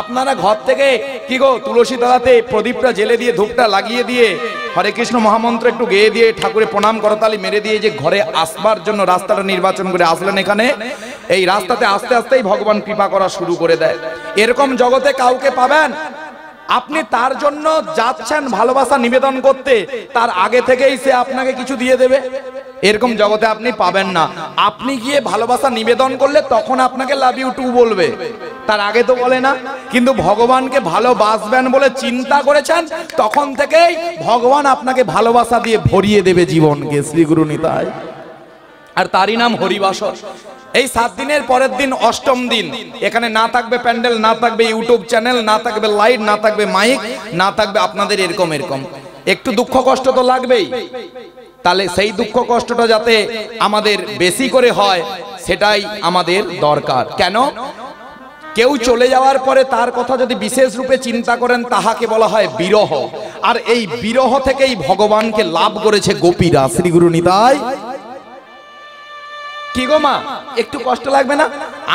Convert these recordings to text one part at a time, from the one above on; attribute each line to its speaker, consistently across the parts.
Speaker 1: আপনারা ঘর থেকে কি গো তুলসী তলাতে প্রদীপটা জেলে দিয়ে ধূপটা লাগিয়ে দিয়ে হরে কৃষ্ণ মহামন্ত্র একটু গেয়ে দিয়ে ঠাকুরে প্রণাম করতালি মেরে দিয়ে যে ঘরে আসবার জন্য রাস্তাটা নির্বাচন করে আসলেন, এখানে এই রাস্তাতে আস্তে আস্তেই ভগবান কৃপা করা শুরু করে দেয়। এরকম জগতে কাউকে পাবেন? আপনি তার জন্য যাচ্ছেন ভালোবাসা নিবেদন করতে, তার আগে থেকেই সে আপনাকে কিছু দিয়ে দেবে, এরকম জগতে আপনি পাবেন না। আপনি গিয়ে ভালোবাসা নিবেদন করলে তখন আপনাকে লাভ ইউ টু বলবে, তার আগে তো বলে না। কিন্তু ভগবানকে ভালোবাসবেন বলে চিন্তা করেছেন, তখন থেকেই ভগবান আপনাকে ভালোবাসা দিয়ে ভরিয়ে দেবে জীবনকে। শ্রী গুরু নিতাই। আর তারই নাম হরিবাসর। এই 7 দিনের পরের দিন অষ্টম দিন, এখানে না থাকবে প্যান্ডেল, না থাকবে ইউটিউব চ্যানেল, না থাকবে লাইট, না থাকবে মাইক, না থাকবে আপনাদের এরকম একটু দুঃখ কষ্ট তো লাগবেই। তাহলে সেই দুঃখ কষ্টটা যাতে আমাদের বেশি করে হয় সেটাই আমাদের দরকার। কেন? কেউ চলে যাওয়ার পরে তার কথা যদি বিশেষ রূপে চিন্তা করেন তাহাকে বলা হয় বিরহ। আর এই বিরহ থেকেই ভগবানকে লাভ করেছে গোপীরা। শ্রী গুরু নিতাই। কি গো মা, একটু কষ্ট লাগবে না?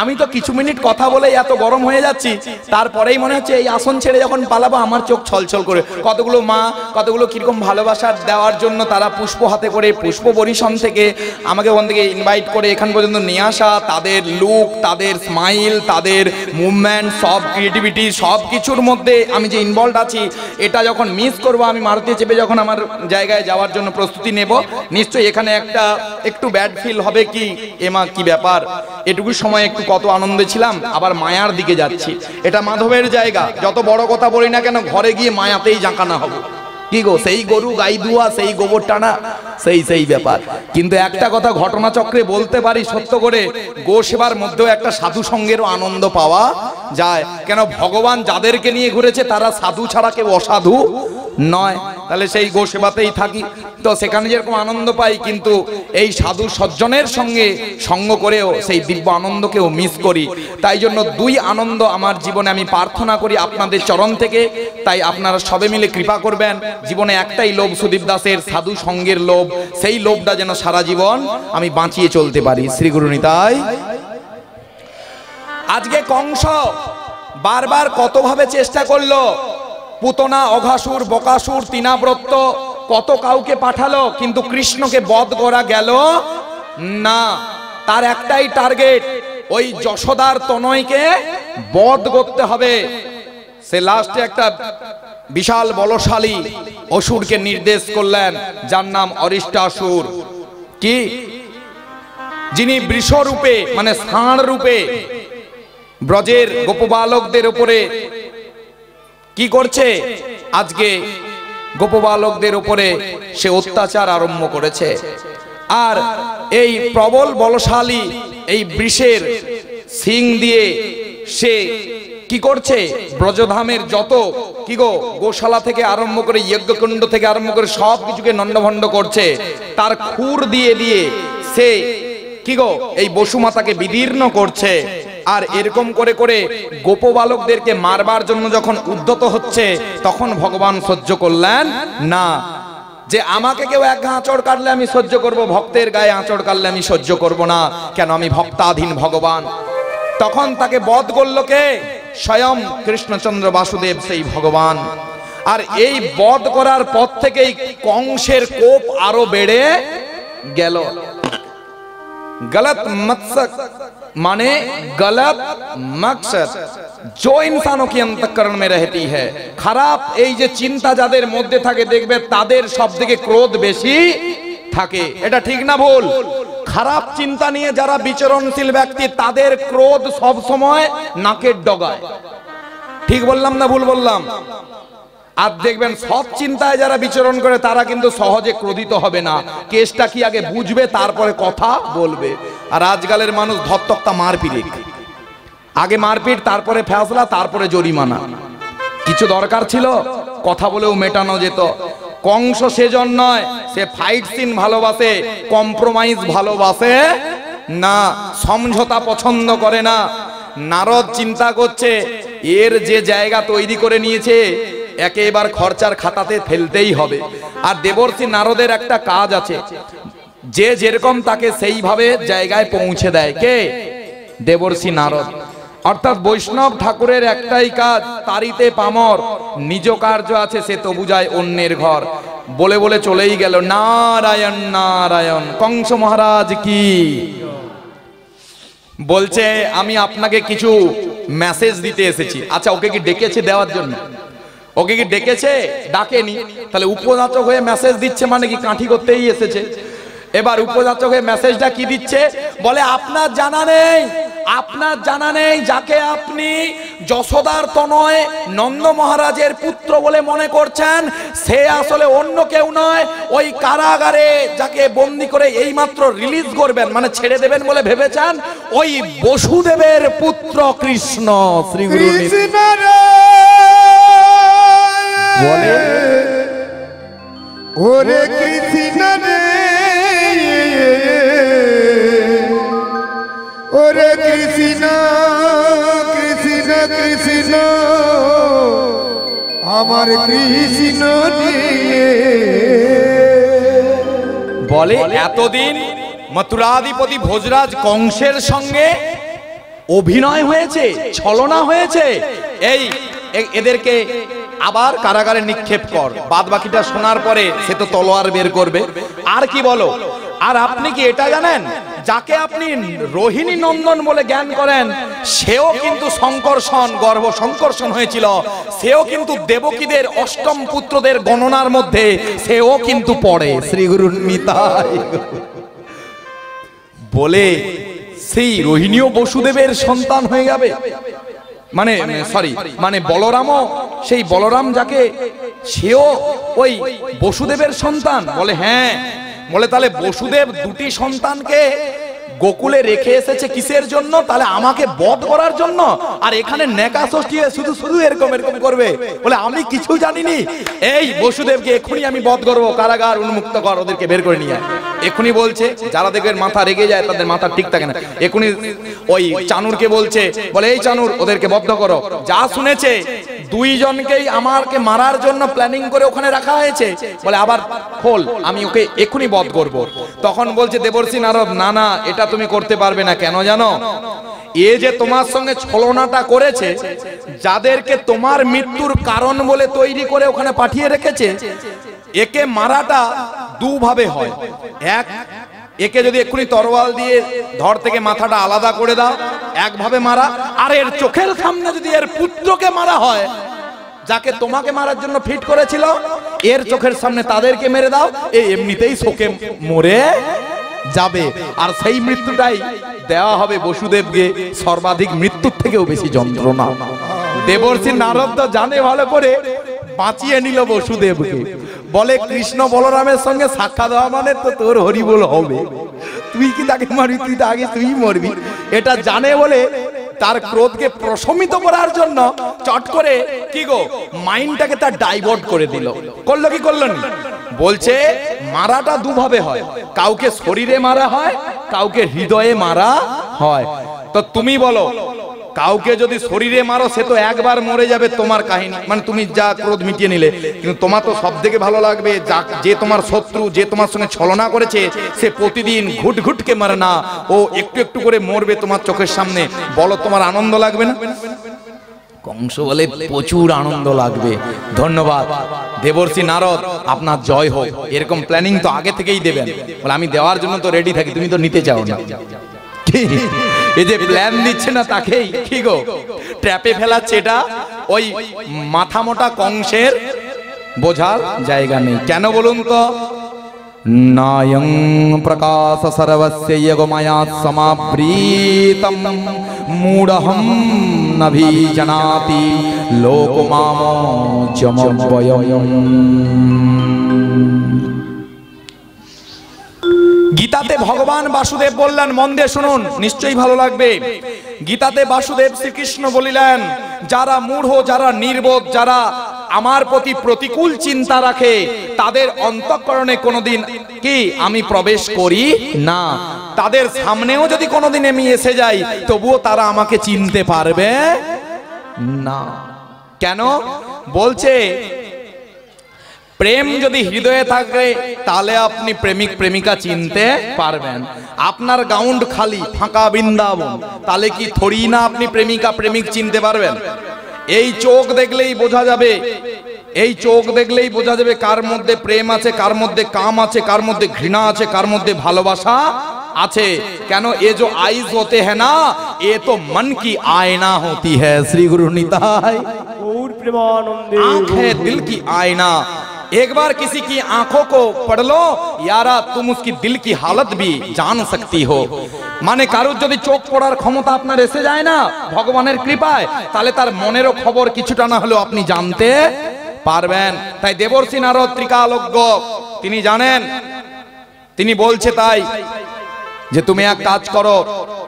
Speaker 1: আমি তো কিছু মিনিট কথা বলে এত গরম হয়ে যাচ্ছি, তারপরেই মনে হচ্ছে এই আসন ছেড়ে যখন পালাবো আমার চোখ ছলছল করে। কতগুলো মা, কতগুলো কিরকম ভালোবাসার দেওয়ার জন্য তারা পুষ্প হাতে করে পুষ্প বরিশন থেকে আমাকে ওখান থেকে ইনভাইট করে এখান পর্যন্ত নিয়ে আসা, তাদের লুক, তাদের স্মাইল, তাদের মুভমেন্ট, সব ক্রিয়েটিভিটি, সব কিছুর মধ্যে আমি যে ইনভলভ আছি, এটা যখন মিস করবো, আমি মারুতি চেপে যখন আমার জায়গায় যাওয়ার জন্য প্রস্তুতি নেব, নিশ্চয়ই এখানে একটু ব্যাড ফিল হবে। কি এমা কি ব্যাপার, এটুকু সময় একটু কত আনন্দে ছিলাম, আবার মায়ার দিকে যাচ্ছি। এটা মাধবের জায়গা, যত বড় কথা বলি না কেন ঘরে গিয়ে মায়াতেই জাঁকানা হবো। কি গো, সেই গরু গাই দুয়া, সেই গোবর টানা, সেই ব্যাপার। কিন্তু একটা কথা ঘটনাচক্রে বলতে পারি সত্য করে, গো সেবার মধ্যেও একটা সাধু সঙ্গেরও আনন্দ পাওয়া যায়। কেন? ভগবান যাদেরকে নিয়ে ঘুরেছে তারা সাধু ছাড়া কেউ অসাধু নয়। তাহলে সেই গো সেবাতেই থাকি, তো সেখানে যেরকম আনন্দ পাই, কিন্তু এই সাধু সজ্জনের সঙ্গে সঙ্গ করেও সেই দিব্য আনন্দকেও মিস করি। তাই জন্য দুই আনন্দ আমার জীবনে আমি প্রার্থনা করি আপনাদের চরণ থেকে। তাই আপনারা সবে মিলে কৃপা করবেন। জীবনে একটাই লোভ সুদীপ দাসের, সাধু সঙ্গের লোভ। সেই লোভটা যেন সারা জীবন আমি বাঁচিয়ে চলতে পারি। শ্রী গুরু নিতাই। আজকে কংস বারবার কতভাবে চেষ্টা করলো, পুতনা, অঘাসুর, বকাসুর, তিনাব্রত কত কাউকে পাঠালো, কিন্তু কৃষ্ণকে বধ করা গেল না। তার একটাই টার্গেট, ওই যশোদার তনয়কে বধ করতে হবে। সে লাস্টে একটা বিশাল বলশালী অসুরকে নির্দেশ করলেন, যার নাম অরিষ্টাসুর। কি? যিনি বৃষরূপে মানে ষাঁড় রূপে ব্রজের গোপবালকদের উপরে কি করছে? আজকে গোপবালকদের উপরে সে অত্যাচার আরম্ভ করেছে। আর এই প্রবল বলশালী এই বৃষের সিং দিয়ে সে কি করছে? ব্রজধামের যত কি গো গোশালা থেকে আরম্ভ করে যজ্ঞকুণ্ড থেকে আরম্ভ করে সব কিছুকে নন্ডভণ্ড করছে। তার খুর দিয়ে দিয়ে সে কি গো এই বসুমাতাকে বিদীর্ণ করছে। আর এরকম করে করে গোপবালকদেরকে মারবার জন্য যখন উদ্যত হচ্ছে, তখন ভগবান সহ্য করলেন না। যে আমাকে কেউ এক আঁচড় কাটলে আমি সহ্য করব, ভক্তের গায়ে আঁচড় কাটলে আমি সহ্য করব না। কেন? আমি ভক্তাধীন ভগবান। তখন তাকে বধ করল কে? স্বয়ং কৃষ্ণচন্দ্র বাসুদেব, সেই ভগবান। আর এই বধ করার পর থেকেই কংসের কোপ আরো বেড়ে গেল। गलत मकसद माने गलत मकसद जो इंसानों की अंतःकरण में रहती है, खराब এই যে চিন্তা যাদের মধ্যে থাকে দেখবে তাদের সবথেকে ক্রোধ বেশি থাকে। এটা ঠিক না ভুল? খারাপ চিন্তা নিয়ে যারা বিচরণশীল ব্যক্তি তাদের ক্রোধ সব সময় নাকের ডগায়। ঠিক বললাম না ভুল বললাম? আর দেখবেন সৎ চিন্তায় যারা বিচরণ করে তারা কিন্তু সহজে ক্রোধিত হবে না। কেসটা কি আগে বুঝবে, তারপরে কথা বলবে। আর আজকালের মানুষ ধত্তক্তা মারপিট, আগে মারপিট, তারপরে ফেসলা, তারপরে জরিমানা। কিছু দরকার ছিল কথা বলেও মেটানো যেত। কংস সেজন নয়, সে ফাইট সিন ভালোবাসে, কম্প্রোমাইজ ভালোবাসে না, সমঝোতা পছন্দ করে না। নারদ চিন্তা করছে এর যে জায়গা তৈরি করে নিয়েছে একে এবার খরচার খাতাতে ফেলতেই হবে। আর দেবর্ষি নারদের একটা কাজ আছে, যে যেরকম তাকে সেইভাবে জায়গায় পৌঁছে দেয়। কে? দেবর্ষি নারদ। অর্থাৎ বৈষ্ণব ঠাকুরের একটাই কাজ, তারিতে পামর, নিজ কার্য আছে সে তবু যায় অন্যের ঘর। বলে বলে চলেই গেল। নারায়ণ নারায়ণ। কংস মহারাজ কি বলছে, আমি আপনাকে কিছু মেসেজ দিতে এসেছি। আচ্ছা, ওকে কি ডেকেছে দেওয়ার জন্য? ওকে কি ডেকেছে? ডাকেনি। তাহলে উপযাচক হয়ে মেসেজ দিচ্ছে মানে কি কাঠি করতেই এসেছে। এবার উপযাচক হয়ে মেসেজটা কি দিচ্ছে? বলে আপনার জানা নেই, আপনার জানা নেই যাকে আপনি যশোদার তনয় নন্দ মহারাজের পুত্র বলে মনে করছেন, সে আসলে অন্য কেউ নয়। ওই কারাগারে যাকে বন্দি করে এইমাত্র রিলিজ করবেন, মানে ছেড়ে দেবেন বলে ভেবেছেন, ওই বসুদেবের পুত্র কৃষ্ণ। শ্রী গুরু বলে,
Speaker 2: ওরে কৃষ্ণ রে, ওরে কৃষ্ণ কৃষ্ণ কৃষ্ণ আমার কৃষ্ণ রে।
Speaker 1: বলে এতদিন মথুরাধিপতি ভোজরাজ কংসের সঙ্গে অভিনয় হয়েছে, ছলনা হয়েছে, এই এদেরকে আবার কারাগারে নিক্ষেপ কর। বাদ বাকিটা শোনার পরে সে তো তলোয়ার বের করবে। আর কি বলো? আর আপনি কি এটা জানেন, যাকে আপনি রোহিণী নন্দন বলে জ্ঞান করেন, সেও কিন্তু সংকর্ষণ, গর্ভ সংকর্ষণ হয়েছিল। সেও কিন্তু দেবকীদের অষ্টম পুত্রদের গণনার মধ্যে সেও কিন্তু পড়ে। শ্রী গুরু নিতাই। বলে সেই রোহিণীও বসুদেবের সন্তান হয়ে যাবে, মানে সরি, মানে বলরামও, সেই বলরাম যাকে, সেও ওই বসুদেবের সন্তান। বলে হ্যাঁ। বলে তাহলে বসুদেব দুটি সন্তানকে গোকুলে রেখে এসেছে কিসের জন্য? তাহলে আমাকে বধ করার জন্য। আর এখানে নেকা ষষ্ঠী শুধু শুধু এরকম এরকম করবে। বলে আমি কিছু জানিনি, এই বসুদেবকে এক্ষুনি আমি বধ করবো, কারাগার উন্মুক্ত কর, ওদেরকে বের করে নিয়ে। এক্ষুনি বলছে, যারা দেখবেন মাথা রেগে যায় তাদের মাথা ঠিক থাকে না। এক্ষুনি ওই চানুরকে বলছে, বলে এই চানুর ওদেরকে বদ্ধ করো। যা শুনেছে দুইজনকেই আমাকে মারার জন্য প্ল্যানিং করে ওখানে রাখা হয়েছে। বলে আবার খোল, আমি ওকে এক্ষুনি বধ করব। তখন বলছে দেবর্ষি নারদ, না না, এটা তুমি করতে পারবে না। কেন জানো? এ যে তোমার সঙ্গে ছলনাটা করেছে, যাদেরকে তোমার মৃত্যুর কারণ বলে তৈরি করে ওখানে পাঠিয়ে রেখেছে, একে মারাটা দুভাবে হয়। এক, একে যদি এক্ষুনি তরোয়াল দিয়ে ধর থেকে মাথাটা আলাদা করে দাও, একভাবে মারা। আর এর চোখের সামনে যদি এর পুত্রকে মারা হয়, যাকে তোমাকে মারার জন্য ফিট করেছিল, এর চোখের সামনে তাদেরকে মেরে দাও, এই এমনিতেই শোকে মরে যাবে। আর সেই মৃত্যুটাই দেওয়া হবে বসুদেবকে, সর্বাধিক মৃত্যুর থেকেও বেশি যন্ত্রণা। দেবর্ষি নারদ জানে ভালো করে, বাঁচিয়ে নিল বসুদেবকে। বলে কৃষ্ণ বলরামের সঙ্গে সাক্ষাৎ হওয়া মানে তো তোর হরিবোল হবে, তুই কি তাকে মারবি? তুই তো আগে তুই মরবি। এটা জানে বলে তার ক্রোধকে প্রশমিত করার জন্য চট করে কি গো মাইন্ডটাকে তার ডাইভার্ট করে দিল। করলো কি করলো না? বলছে মারাটা দুভাবে হয়, কাউকে শরীরে মারা হয়, কাউকে হৃদয়ে মারা হয়। তো তুমি বলো, কাউকে যদি শরীরে মারো সে তো একবার মরে যাবে, তোমার কাহিনী, মানে তুমি যা ক্রোধ মিটিয়ে নিলে। কিন্তু তোমার তো সব থেকে ভালো লাগবে যে তোমার শত্রু, যে তোমার সঙ্গে ছলনা করেছে, সে প্রতিদিন ঘুট ঘুটকে মারে না, ও একটু একটু করে মরবে তোমার চোখের সামনে। বলো তোমার আনন্দ লাগবে না? কংস বলে প্রচুর আনন্দ লাগবে। ধন্যবাদ দেবর্ষি নারদ, আপনার জয় হোক। এরকম প্ল্যানিং তো আগে থেকেই দেবেন। বলে আমি দেওয়ার জন্য তো রেডি থাকি, তুমি তো নিতে চাও না। এই যে প্ল্যান দিচ্ছে না তাকেই কি গো ট্র্যাপে ফেলাচ্ছে। এটা ওই মাথা মোটা কংসের বোঝার জায়গা নেই। কেন বলুন তো? নায়ং প্রকাশ সর্বস্য ইয়ো মায়া সমাবৃতম মূঢ়হম নভিজানাতি লোকমাম জমবয়ম। গীতাতে ভগবান বাসুদেব বললেন, মন দিয়ে শুনুন, নিশ্চয়ই ভালো লাগবে। গীতাতে বাসুদেব শ্রীকৃষ্ণ বলিলেন, যারা মূঢ়, যারা নির্বোধ, যারা আমার প্রতি প্রতিকূল চিন্তা রাখে, তাদের অন্তঃকরণে কোনোদিন কি আমি প্রবেশ করি না। তাদের সামনেও যদি কোনোদিন আমি এসে যাই, তবুও তারা আমাকে চিনতে পারবে না। কেন? বলছে প্রেম যদি হৃদয়ে থাকে তাহলে আপনি প্রেমিক প্রেমিকা চিনতে পারবেন। আপনার গাউন্ড খালি ফাঁকা বৃন্দাবন, তাহলে কি থরি না আপনি প্রেমিকা প্রেমিক চিনতে পারবেন? এই চোখ দেখলেই বোঝা যাবে, এই চোখ দেখলেই বোঝা যাবে কার মধ্যে প্রেম আছে, কার মধ্যে কাম আছে, কার মধ্যে ঘৃণা আছে, কার মধ্যে ভালোবাসা আছে। কেন এ जो आईज होते हैं ना, ये तो मन की आईना होती है। श्री गुरु निताई
Speaker 3: गौर प्रेमानंदे।
Speaker 1: आंख है दिल की आईना। एक बार किसी की आंखों को पढ़ लो यारा, तुम उसकी दिल की हालत भी जान सकती हो। মানে কারোর যদি চোখ পড়ার ক্ষমতা আপনার এসে যায় না ভগবানের কৃপায়, তাহলে তার মনেরও খবর কিছুটা না হলেও আপনি জানতে পারবেন। তাই দেবর্ষি নারদ ত্রিকালজ্ঞ তিনি জানেন, তিনি বলছে তাই যে তুমি এক কাজ করো,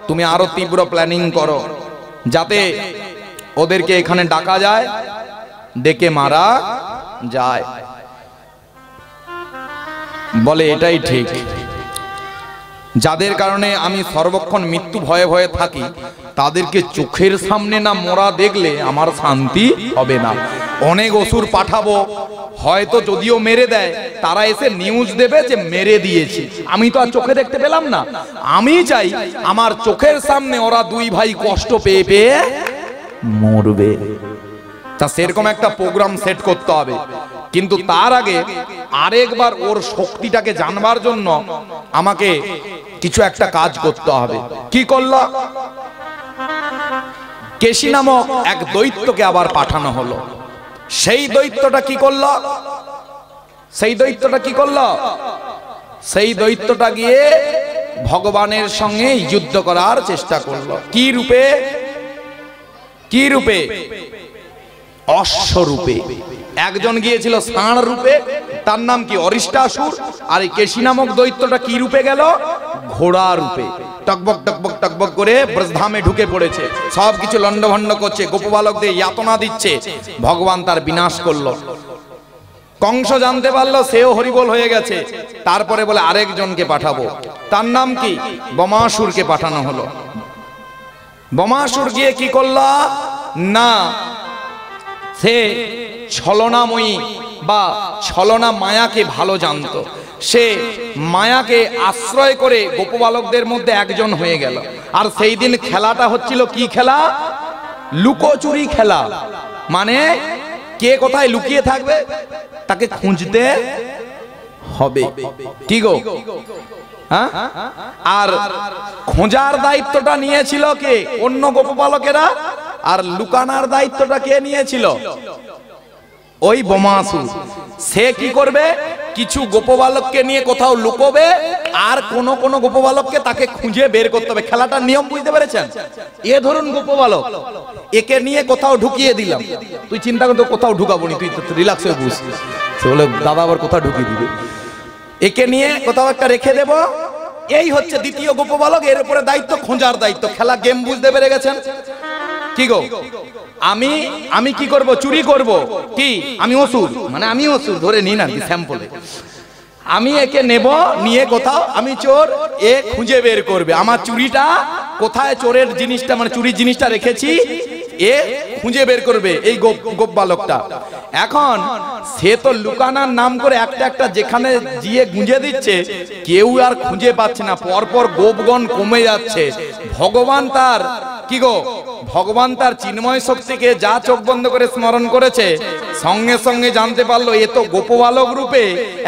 Speaker 1: তুমি আরো তীব্র প্ল্যানিং করো যাতে ওদেরকে এখানে ডাকা যায়, ডেকে মারা যায়। বলে এটাই ঠিক, যাদের কারণে আমি সর্বক্ষণ মৃত্যু ভয়ে ভয়ে থাকি তাদেরকে চোখের সামনে না মরা দেখলে আমার শান্তি হবে না। অনেক অসুর পাঠাবো, হয়তো যদিও মেরে দেয় তারা এসে নিউজ দেবে যে মেরে দিয়েছি, আমি তো আর চোখে দেখতে পেলাম না। আমি চাই আমার চোখের সামনে ওরা দুই ভাই কষ্ট পেয়ে পেয়ে মরবে। তা সেরকম একটা প্রোগ্রাম সেট করতে হবে, কিন্তু তার আগে আরেকবার ওর শক্তিটাকে জানবার জন্য আমাকে কিছু একটা কাজ করতে হবে। কি করলো? কেশি নামক এক দৈত্যকে আবার পাঠানো হলো। সেই দৈত্যটা কি করলো? সেই দৈত্যটা কি করলো? সেই দৈত্যটা গিয়ে ভগবানের সঙ্গে যুদ্ধ করার চেষ্টা করলো। কি রূপে? কি রূপে? অশ্বরূপে। একজন গিয়েছিল ষাঁড় রূপে, তার নাম কি অরিষ্টাসুর। আর এই কেশি নামক দৈত্যটা কি রূপে গেল? ঘোড়া রূপে। টকবক টকবক টকবক করে ব্রজধামে ঢুকে পড়েছে, সবকিছু লন্ডভন্ড করছে, গোপবালকদের যাতনা দিচ্ছে। ভগবান তার বিনাশ করলো। কংস জানতে পারলো, সেও হরিবোল হয়ে গেছে। তারপরে বলে আরেকজনকে পাঠাবো, তার নাম কি? বমাসুরকে পাঠানো হলো। বমাসুর গিয়ে কি করলো না, সে ছলনাময়ী বা ছলনা মায়াকে ভালো জানতো। সে মায়াকে আশ্রয় করে গোপবালকদের মধ্যে একজন হয়ে গেল। আর সেই দিন খেলাটা হচ্ছিল কি খেলা? লুকোচুরি খেলা। মানে কে কোথায় লুকিয়ে থাকবে তাকে খুঁজতে হবে। কি গো? হ্যাঁ, আর খোঁজার দায়িত্বটা নিয়েছিল কে? অন্য গোপবালকেরা। আর লুকানোর দায়িত্বটা কে নিয়েছিল? ওই বমাসুর। সে কি করবে? কিছু গোপবালককে নিয়ে কোথাও লুকোবে, আর কোন কোন গোপবালককে তাকে খুঁজে বের করতে হবে। খেলাটার নিয়ম বুঝতে পেরেছেন? এ ধরুন গোপবালক, একে নিয়ে কোথাও ঢুকিয়ে দিলাম, তুই চিন্তা করতো কোথাও ঢুকাবো নি, তুই রিল্যাক্স হয়ে বুঝ। সে বলে দাদা আবার কোথাও ঢুকিয়ে দিবে। একে নিয়ে কোথাও একটা রেখে দেব, এই হচ্ছে দ্বিতীয় গোপবালক। এর উপরে দায়িত্ব খোঁজার দায়িত্ব। খেলা গেম বুঝতে পেরে গেছেন? কি গো, আমি কি করব? চুরি করব। কি? আমি অসুর, মানে আমি অসুর ধরে নিন আর কি স্যাম্পলে। আমি একে নেব, নিয়ে কোথাও আমি চোর, এ খুঁজে বের করবে আমার চুরিটা কোথায়, চোরের জিনিসটা মানে চুরির জিনিসটা রেখেছি, এ খুঁজে বের করবে এই গোপ বালকটা। এখন সে তো লুকানোর নাম করে একটা একটা যেখানে গিয়ে গুঁজে দিচ্ছে, কেউ আর খুঁজে পাচ্ছে না। পরপর গোপগণ কমে যাচ্ছে। ভগবান তার কি গো, ভগবান তার চিন্ময় শক্তিকে যা চোখ বন্ধ করে স্মরণ করেছে, সঙ্গে সঙ্গে জানতে পারলো এ তো গোপবালক রূপে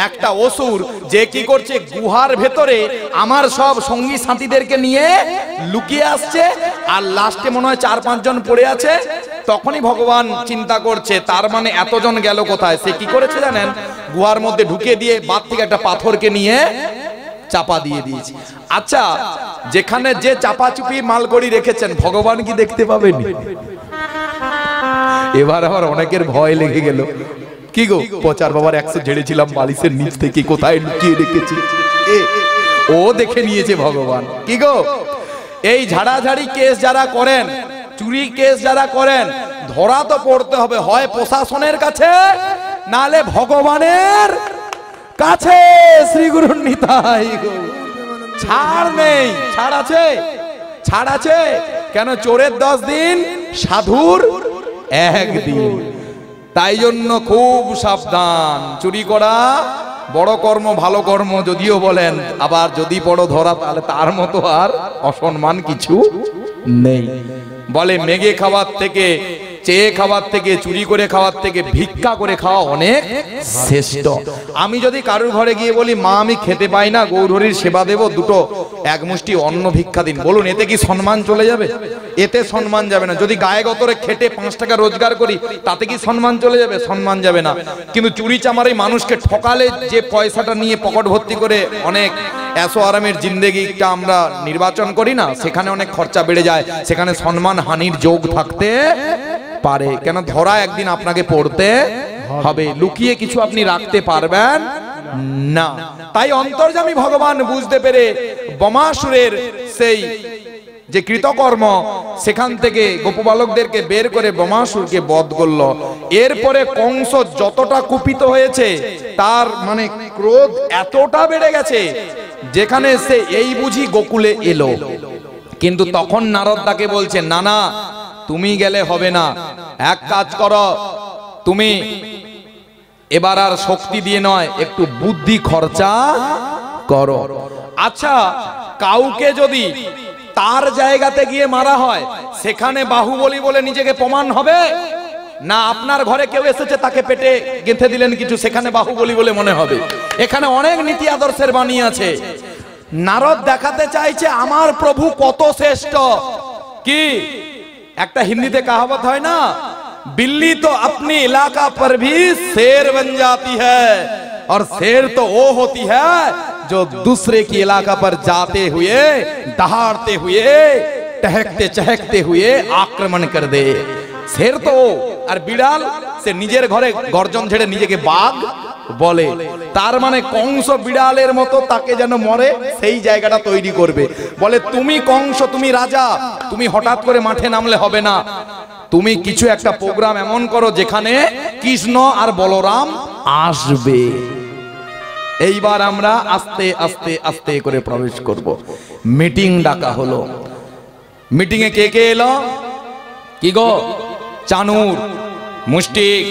Speaker 1: একটা অসুর, যে কি করছে গুহার ভেতরে আমার সব সঙ্গী সাথীদেরকে নিয়ে লুকিয়ে আসছে। আর লাস্টে মনে হয় 4-5 জন পড়ে আছে। তখনই ভগবান চিন্তা করছে, তার মানে এতজন গেল কোথায়? সে কি করেছে জানেন? গুহার মধ্যে ঢুকে দিয়ে বাদ থেকে একটা পাথরকে নিয়ে চাপা দিয়ে দিয়েছে। আচ্ছা, যেখানে যে চাপাচুপি মালগড়ি রেখেছেন ভগবান কি দেখতে পাবেন? এবার আবার অনেকের ভয় লেগে গেল। কি গো, পচার বাবার 100 ঝেড়েছিলাম বালিশের নিচ থেকে, কোথায় লুকিয়ে রেখেছি? ও দেখে নিয়েছে ভগবান। কি গো, এই ঝাড়াঝাড়ি কেস যারা করেন, চুরি কেস যারা করেন, ধরা তো পড়তে হবে, হয় প্রশাসনের কাছে নালে ভগবানের কাছে। শ্রী গুরু নিতাই গো, ছাড় নেই। ছাড় আছে? ছাড় আছে কেন? চোরের 10 দিন, সাধুর 1 দিন। তাই জন্য খুব সাবধান। চুরি করা বড় কর্ম, ভালো কর্ম যদিও বলেন, আবার যদি বড় ধরা তাহলে তার মতো আর অসম্মান কিছু নেই। বলে মেঘে খাওয়ার থেকে, চেয়ে খাওয়ার থেকে, চুরি করে খাওয়ার থেকে ভিক্ষা করে খাওয়া অনেক শ্রেষ্ঠ। আমি যদি কারোর ঘরে গিয়ে বলি, মা আমি খেতে পাই না, গৌরহরির সেবা দেব, দুটো এক মুষ্টি অন্ন ভিক্ষা দিন, বলুন এতে কি সম্মান চলে যাবে? এতে সম্মান যাবে না। যদি গায়ে গতরে খেটে 5 টাকা রোজগার করি, তাতে কি সম্মান চলে যাবে? সম্মান যাবে না। কিন্তু চুরি চামারি মানুষকে ঠকালে যে পয়সাটা নিয়ে পকেট ভর্তি করে অনেক এসো আরামের জিন্দেগিটা আমরা নির্বাচন করি না, সেখানে অনেক খরচা বেড়ে যায়, সেখানে সম্মান হানির যোগ থাকতে পারে। কেন ধরা একদিন আপনাকে পড়তে হবে, লুকিয়ে কিছু আপনি রাখতে পারবেন না। তাই অন্তর্যামী ভগবান বুঝতে পেরে বমাসুরের সেই যে কৃতকর্ম, সেখান থেকে গোপবালকদেরকে বের করে বমাসুরকে বধ করল। এরপরে কংস যতটা কুপিত হয়েছে, তার মানে ক্রোধ এতটা বেড়ে গেছে, যেখানে সে এই বুঝি গোকুলে এলো। কিন্তু তখন নারদ তাকে বলছে, না না তুমি গেলে হবে না, এক কাজ করো, তুমি এবার আর শক্তি দিয়ে নয়, একটু বুদ্ধি খরচা করো। আচ্ছা, কাউকে যদি তার জায়গাতে গিয়ে মারা হয়, সেখানে বাহুবলী বলে নিজেকে প্রমাণ হবে না? আপনার ঘরে কেউ এসেছে, তাকে পেটে গেঁথে দিলেন কিছু, সেখানে বাহুবলী বলে মনে হবে? এখানে অনেক নীতি আদর্শের বাণী আছে। নারদ দেখাতে চাইছে আমার প্রভু কত শ্রেষ্ঠ। কি একটা হিন্দিতে কাহাবত হয় না, बिल्ली तो अपनी इलाका पर भी शेर बन जाती है, और शेर तो वो होती है जो दूसरे की इलाका पर जाते हुए, दहाड़ते हुए, टहकते चहकते हुए आक्रमण कर दे। शेर तो और बिड़ाल से निजेर घरे गर्जन झेड़े निजेके बाघ বলে। তার মানে কংস বিড়ালের মতো তাকে যেন মরে সেই জায়গাটা তৈরি করবে। বলে তুমি কংস, তুমি রাজা, তুমি হঠাৎ করে মাঠে নামলে হবে না, তুমি কিছু একটা প্রোগ্রাম এমন করো যেখানে কৃষ্ণ আর বলরাম আসবে। এইবার আমরা আস্তে আস্তে আস্তে করে প্রবেশ করব। মিটিং ডাকা হলো। মিটিং এ কে কে এলো? কি গো? চানুর, মুষ্টিক,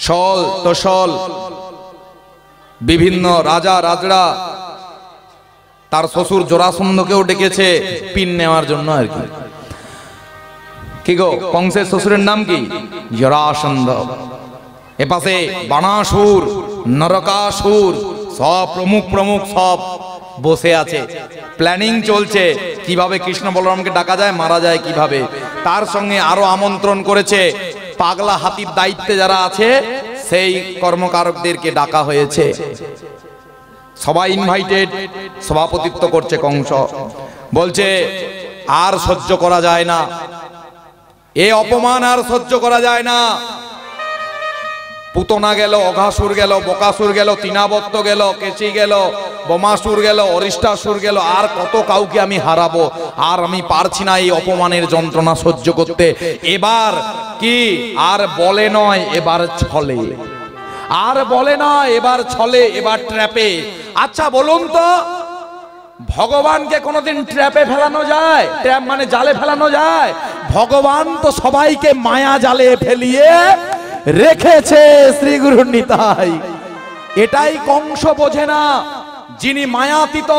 Speaker 1: শল তোশল, বিভিন্ন রাজা রাজড়া, তার শ্বশুর জরাসন্ধকেও ডেকেছে পিন নেওয়ার জন্য আর কি। কি গো, কংসের শ্বশুরের নাম কি? জরাসন্ধ। এপাশে বাণাসুর, নরকাসুর, সব প্রমুখ প্রমুখ সব বসে আছে। প্ল্যানিং চলছে কিভাবে কৃষ্ণ বলরামকে ডাকা যায়, মারা যায় কিভাবে। তার সঙ্গে আরো আমন্ত্রণ করেছে পাগলা হাতির দায়িত্বে যারা আছে, সেই কর্মকারকদেরকে ডাকা হয়েছে। সবাই ইনভাইটেড, সভাপতিত্ব করছে কংস। বলছে আর সহ্য করা যায় না, এ অপমান আর সহ্য করা যায় না। পুতনা গেল, অঘাসুর গেল, বকাসুর গেল, তৃণাবত্ত গেল, কেচি গেল, বমাসুর গেল, অরিষ্টাসুর গেল, আর কত কাউকে আমি হারাবো। আর আমি পারছি না এই অপমানের যন্ত্রণা সহ্য করতে। এবার কি আর বলে নয়, এবার ছলে। আর বলে নয়, এবার ছলে, এবার ট্র্যাপে। আচ্ছা বলুন তো, ভগবানকে কোনোদিন ট্র্যাপে ফেলানো যায়? ট্র্যাপ মানে জালে ফেলানো যায়? ভগবান তো সবাইকে মায়া জালে ফেলিয়ে রেখেছে শ্রী গুরু নিতাই। এটাই কংস বোঝে না। যিনি মায়াতীত,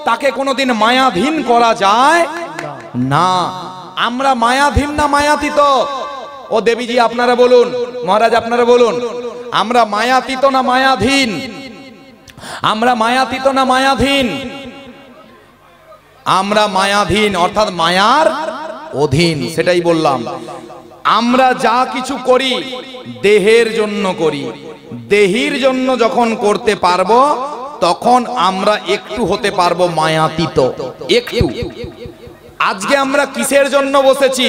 Speaker 1: তাকে কোনোদিন মায়াধীন করা যায় না। আমরা মায়াধীন না মায়াতীত? ও দেবীজি আপনারা বলুন, মহারাজ আপনারা বলুন, আমরা মায়াতীত না মায়াধীন? আমরা মায়াতীত না মায়াধীন? আমরা মায়াধীন, অর্থাৎ মায়ার অধীন। সেটাই বললাম। আমরা যা কিছু করি দেহের জন্য করি। দেহির জন্য যখন করতে পারবো, তখন আমরা একটু হতে পারবো মায়াতীত। একটু। আজকে আমরা কিসের জন্য বসেছি?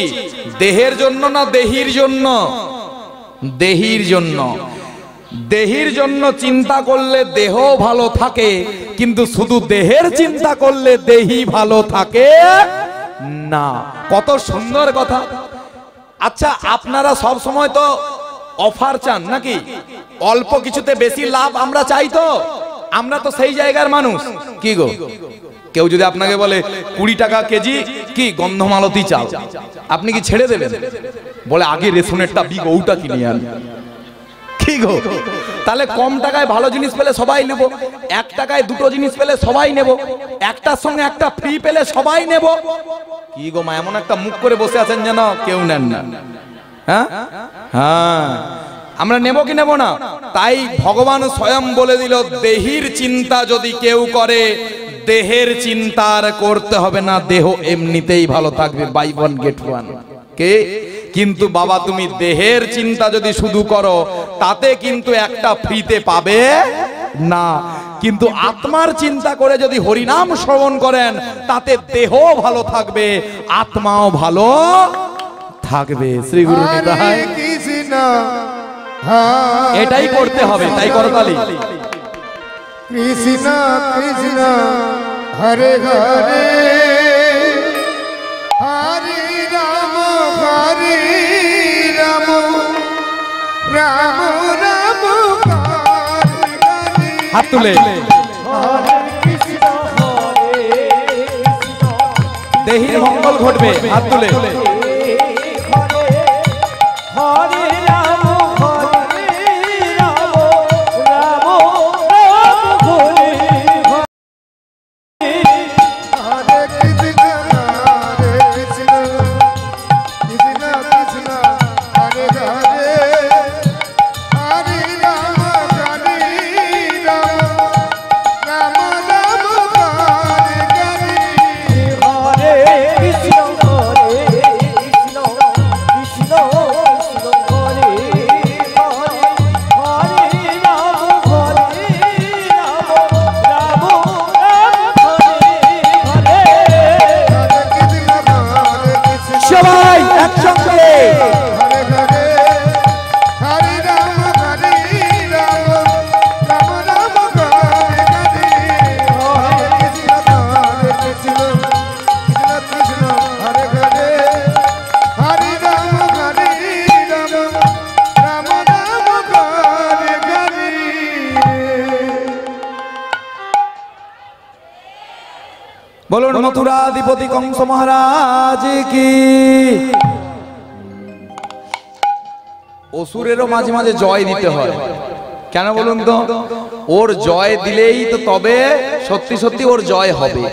Speaker 1: দেহের জন্য না দেহির জন্য? দেহির জন্য। দেহির জন্য চিন্তা করলে দেহ ভালো থাকে, কিন্তু শুধু দেহের চিন্তা করলে দেহি ভালো থাকে না। কত সুন্দর কথা। আচ্ছা, আপনারা সব সময় তো অফার চান নাকি? অল্প কিছুতে বেশি লাভ আমরা চাই তো? আমরা তো সেই জায়গার মানুষ। কি গো, কেউ যদি আপনাকে বলে 20 টাকা কেজি কি গন্ধমালতি চাল, আপনি কি ছেড়ে দেবেন? বলে আগে রেশনেরটা বিগ ওটা কিনে আন। কি গো, তাহলে কম টাকায় ভালো জিনিস পেলে সবাই নেব, 1 টাকায় 2টো জিনিস পেলে সবাই নেব, একটার সঙ্গে একটা ফ্রি পেলে সবাই নেব। কি গো মা, এমন একটা মুখ করে বসে আছেন যেন কেউ নেন না। হ্যাঁ হ্যাঁ, আমরা নেব কি নেব না? তাই ভগবান স্বয়ং বলে দিল, দেহির চিন্তা যদি কেউ করে, দেহের চিন্তা আর করতে হবে না, দেহ এমনিতেই ভালো থাকবে, বাই ওয়ান গেট ওয়ান। কে কিন্তু বাবা, তুমি দেহের চিন্তা যদি শুধু করো, তাতে কিন্তু একটা ফ্রিতে পাবে না। কিন্তু আত্মার চিন্তা করে যদি হরিনাম শ্রবণ করেন, তাতে দেহ ভালো থাকবে, আত্মাও ভালো থাকবে। শ্রী গুরু নিতাই, এটাই করতে হবে। তাই করতালি
Speaker 2: কৃষ্ণ কৃষ্ণ হরে হরে হরে রাম হরে রাম রাম রাম
Speaker 1: হাত তুলে দেহির মঙ্গল ঘটবে। হাত তুলে বলুন মথুরাধিপতি কংস মহারাজ কি। অসুরেরও মাঝে মাঝে জয় দিতে হয়, কেন বলুন তো? ওর জয় দিলেই তো তবে সত্যি সত্যি ওর জয় হবে।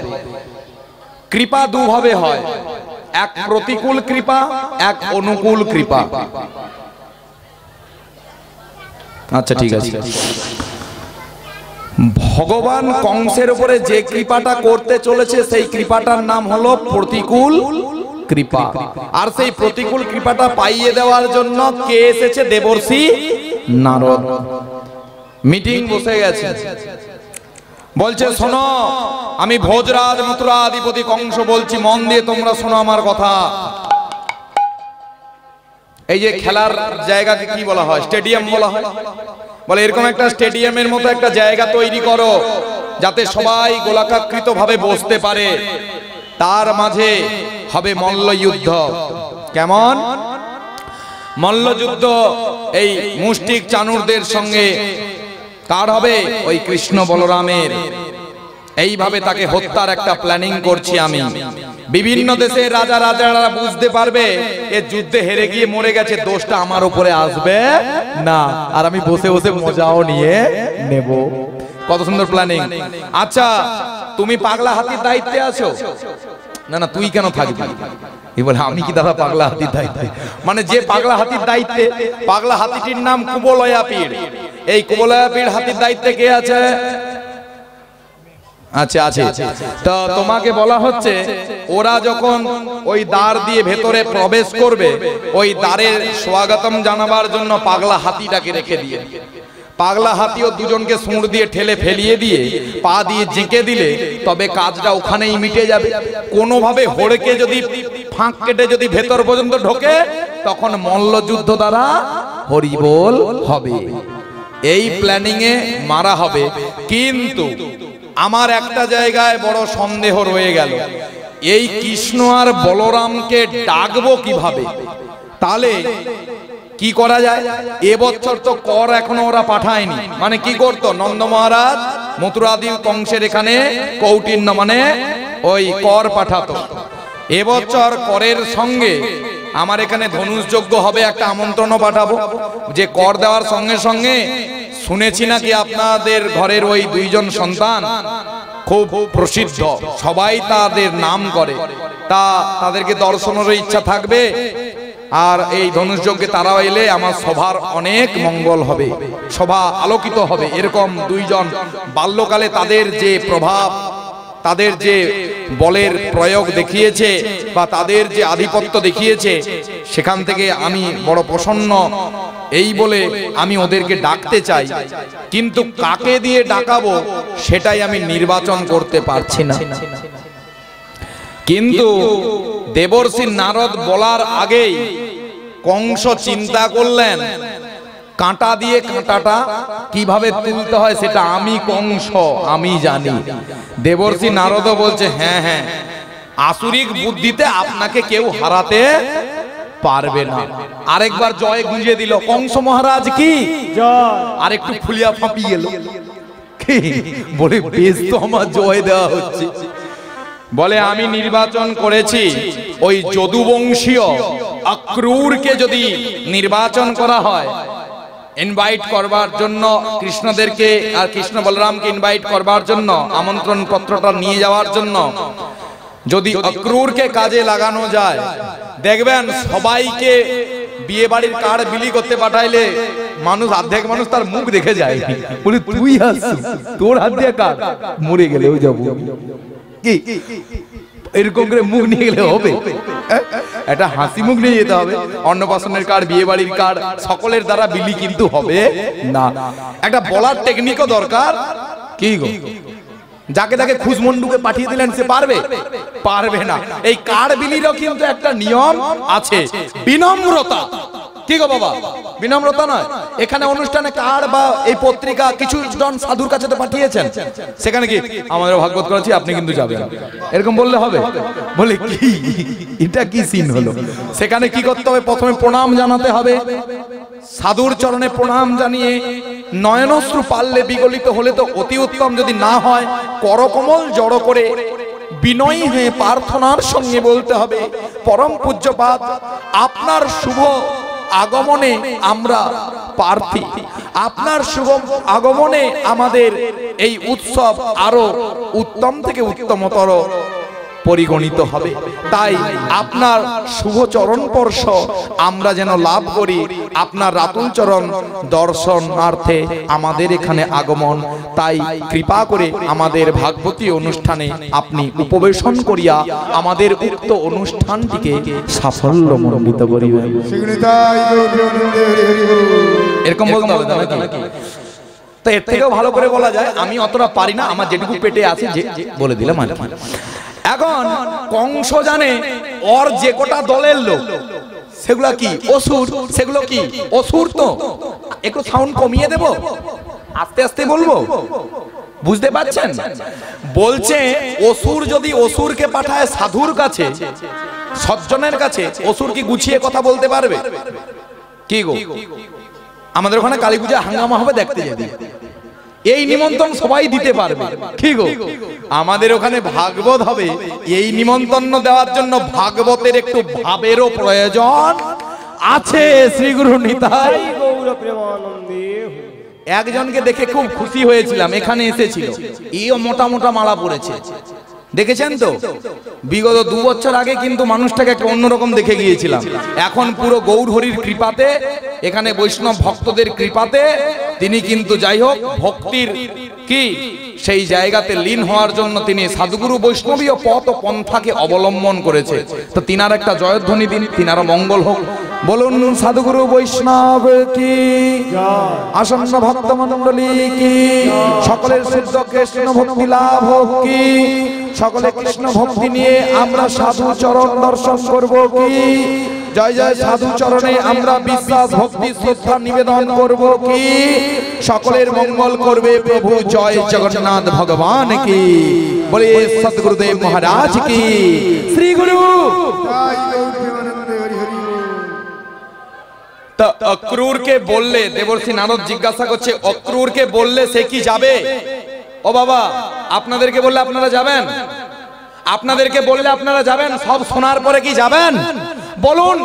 Speaker 1: কৃপা দুভাবে হয়, এক প্রতিকূল কৃপা, এক অনুকূল কৃপা। আচ্ছা ঠিক আছে, ভগবান কংসের উপরে যে কৃপাটা করতে চলেছে, সেই কৃপাটার নাম হলো প্রতিকূল কৃপা। আর সেই প্রতিকূল কৃপাটা পাইয়ে দেওয়ার জন্য কে এসেছে? দেবর্ষি নারদ। মিটিং বসে গেছে, বলছে শোনো, আমি ভোজরাজ মথুরাধিপতি কংস বলছি, মন দিয়ে তোমরা শোনো আমার কথা। এই যে খেলার জায়গাকে কি বলা হয়? স্টেডিয়াম বলা হয়। বলে এরকম একটা স্টেডিয়ামের মতো একটা জায়গা তৈরি করো, যাতে সবাই গোলাকাকৃত ভাবে বসতে পারে। তার মাঝে হবে মল্লযুদ্ধ। কেমন মল্লযুদ্ধ? এই মুষ্টিক চানুরদের সঙ্গে কার হবে? ওই কৃষ্ণ বলরামের। এইভাবে তাকে হত্যার একটা প্ল্যানিং করছি আমি। বিভিন্ন দেশের রাজা রাজারা বুঝতে পারবে এ যুদ্ধে হেরে গিয়ে মরে গেছে, দোষটা আমার উপরে আসবে না, আর আমি বসে বসে মজাও নিয়ে নেব। কত সুন্দর প্ল্যানিং। আচ্ছা, তুমি পাগলা হাতির দায়িত্বে আছো? না না, তুই কেন থাকবি? এই বলে আমি কি দাদা পাগলা হাতির দায়িত্বে? মানে যে পাগলা হাতির দায়িত্বে, পাগলা হাতিটির নাম কুবলয়া পীড়। এই কুবলয়া পীড় হাতির দায়িত্বে কে আছে? আচ্ছা আছে। তো তোমাকে বলা হচ্ছে, ওরা যখন ওই দ্বার দিয়ে ভেতরে প্রবেশ করবে, ওই দ্বারের স্বাগতম জানাবার জন্য পাগলা হাতিটাকে রেখে দিয়ে, পাগলা হাতিও দুজনকে সুঁড় দিয়ে ঠেলে ফেলিয়ে দিয়ে পা দিয়ে জেঁকে দিলে তবে কাজটা ওখানেই মিটে যাবে। কোনোভাবে হড়কে যদি ফাঁক কেটে যদি ভেতর পর্যন্ত ঢোকে, তখন মল্লযুদ্ধ দ্বারা হরিবোল হবে। এই প্ল্যানিং এ মারা হবে। কিন্তু আমার একটা জায়গায় বড় সন্দেহ রয়ে গেল, এই কৃষ্ণ আর বলরামকে ডাকবো কিভাবে? তাহলে কি করা যায়? এবছর তো কর এখনো ওরা পাঠায়নি। মানে কি করতো? নন্দ মহারাজ মথুরাদি কংসের এখানে কৌটিন্য মানে ওই কর পাঠাতো। এবছর করের সঙ্গে আমার এখানে ধনুষ যজ্ঞ হবে, একটা আমন্ত্রণও পাঠাবো। যে কর দেওয়ার সঙ্গে সঙ্গে শুনেছি নাকি আপনাদের ঘরের ওই দুইজন সন্তান খুব প্রসিদ্ধ, সবাই তাদের নাম করে, তা তাদেরকে দর্শনেরও ইচ্ছা থাকবে। আর এই ধনুষ যজ্ঞে তারাও এলে আমার সভার অনেক মঙ্গল হবে, সভা আলোকিত হবে। এরকম দুইজন বাল্যকালে তাদের যে প্রভাব, তাদের যে বলের প্রয়োগ দেখিয়েছে বা তাদের যে আধিপত্য দেখিয়েছে, সেখান থেকে আমি বড় প্রসন্ন। এই বলে আমি ওদেরকে ডাকতে চাই, কিন্তু কাকে দিয়ে ডাকাবো সেটাই আমি নির্বাচন করতে পারছি না। কিন্তু দেবর্ষি নারদ বলার আগেই কংস চিন্তা করলেন কাঁটা দিয়ে কাঁটাটা কিভাবে তুলতে হয় সেটা আমি কংস আমি জানি। দেবর্ষি নারদ বলছে হ্যাঁ হ্যাঁ, আসুরিক বুদ্ধিতে আপনাকে কেউ হারাতে পারবে না। আরেকবার জয় গুঁজে দিল কংস মহারাজ কি
Speaker 3: জয়।
Speaker 1: আর একটু ফুলিয়া ফাঁপিয়ে গেল, বলে বেশ তো আমার জয় দেওয়া হচ্ছে। বলে আমি নির্বাচন করেছি ওই যদুবংশীয় অক্রূরকে যদি নির্বাচন করা হয়, ইনভাইট করবার জন্য কৃষ্ণদেরকে আর কৃষ্ণ বলরামকে ইনভাইট করবার জন্য, আমন্ত্রণ পত্রটা নিয়ে যাওয়ার জন্য যদি অক্রূরকে কাজে লাগানো যায়, দেখবেন সবাইকে বিয়ে বাড়ির কার্ড বিলি করতে পাঠাইলে মানুষ অর্ধেক মানুষ তার মুখ দেখে যায়, বলে তুই আসছিস, তোর হাত দিয়ে কার্ড, মরে গেলেও যাবো কি এরকম করে মুখ নিয়ে গেলে হবে? একটা হাসি মুখ নিয়ে যেতে হবে। অন্নপ্রাশনের কার্ড, বিয়ে বাড়ির কার্ড সকলের দ্বারা বিলি কিন্তু হবে না। একটা বলার টেকনিকও দরকার। কি গো, যাকে তাকে খুশমন্ডুকে পাঠিয়ে দিলেন সে পারবে? পারবে না। এই কার্ড বিলিরও কিন্তু একটা নিয়ম আছে, বিনম্রতা। কি গো বাবা, বিনম্রতা নয়? এখানে অনুষ্ঠানে কার্ড বা এই পত্রিকা কিছু জন সাধুর কাছে তো পাঠিয়েছেন, সেখানে কি আমাদের ভাগবত করেছি আপনি কিন্তু যাবেন, এরকম বললে হবে? বলে কি এটা কি সিন হলো? সেখানে কি করতে হবে? প্রথমে প্রণাম জানাতে হবে, সাধুর চরণে প্রণাম জানিয়ে নয়নশ্রু পারলে বিগলিত হলে তো অতি উত্তম, যদি না হয় করকমল জড়ো করে বিনয়ী হয়ে প্রার্থনার সঙ্গে বলতে হবে, পরম পূজ্যপাদ আপনার শুভ আগমনে আমরা প্রার্থী, আপনার শুভ আগমনে আমাদের এই উৎসব আরো উত্তম থেকে উত্তমতর পরিগণিত হবে। তাই আপনার শুভ চরণ স্পর্শ আমরা যেন লাভ করি, আপনার রাতুল চরণ দর্শনার্থে আমাদের এখানে আগমন। তাই কৃপা করে আমাদের ভাগবতী অনুষ্ঠানে আপনি উপবেশন করিয়া আমাদের উক্ত অনুষ্ঠানটিকে সাফল্যমণ্ডিত করিবেন। এরকম বলতে হবে নাকি? তো এর থেকেও ভালো করে বলা যায়, আমি অতটা পারি না, আমার যেটুকু পেটে আছে যে বলে দিলাম আর কি। এখন কংস জানে ওর যে কোটা দলের লোক সেগুলা কি অসুর, সেগুলো কি অসুর। তো একটু সাউন্ড কমিয়ে দেব, আস্তে আস্তে বলবো, বুঝতে পারছেন? বলছে অসুর যদি অসুরকে পাঠায় সাধুর কাছে, সজ্জনের কাছে, অসুর কি গুছিয়ে কথা বলতে পারবে? কি গো, আমাদের ওখানে কালী পূজা হাঙ্গামা হবে, দেখতে যাবি, এই নিমন্ত্রণ সবাই দিতে পারবে। কি গো, আমাদের ওখানে ভাগবত হবে, এই নিমন্ত্রণ দেওয়ার জন্য ভাগবতের একটু ভাবেরও প্রয়োজন আছে। শ্রী গুরু নিতাই
Speaker 3: গৌর প্রেমানন্দে।
Speaker 1: একজনকে দেখে খুব খুশি হয়েছিলাম, এখানে এসেছিল, এই মোটা মোটা মালা পড়েছে, দেখেছেন তো? বিগত 2 বছর আগে কিন্তু মানুষটাকে একটা অন্যরকম দেখে গিয়েছিলাম, এখন পুরো গৌর হরির কৃপাতে, এখানে বৈষ্ণব ভক্তদের কৃপাতে তিনি কিন্তু যাই হোক ভক্তির কি সেই জায়গাতে লীন হওয়ার জন্য তিনি সাধুগুরু বৈষ্ণবীয় পথ ও পন্থাকে অবলম্বন করেছে। তো তিনার একটা জয়ধ্বনি দিন, তিনারও মঙ্গল হোক। বলুন সাধুগুরু বৈষ্ণব কি, আসন্ন ভক্ত মণ্ডলী কি, সকলের শুদ্ধ কৃষ্ণ ভক্তি লাভ হোক কি, সকলে কৃষ্ণ ভক্তি নিয়ে আমরা সাধু চরণ দর্শন করব কি, জয় জয় সাধু চরণে আমরা বিশ্বাস ভক্তি শ্রদ্ধা নিবেদন করব কি, সকলের মঙ্গল করবে প্রভু জয় জগন্নাথ ভগবান কি, বলে সদ্গুরুদেব মহারাজ কি, শ্রী গুরু। তো অক্রূরকে বললে, দেবর্ষি নারদ জিজ্ঞাসা করছে অক্রূরকে বললে সে কি যাবে? ও বাবা, আপনাদেরকে বললে আপনারা যাবেন? আপনাদেরকে বললে আপনারা যাবেন? সব শোনার পরে কি যাবেন? বলুন,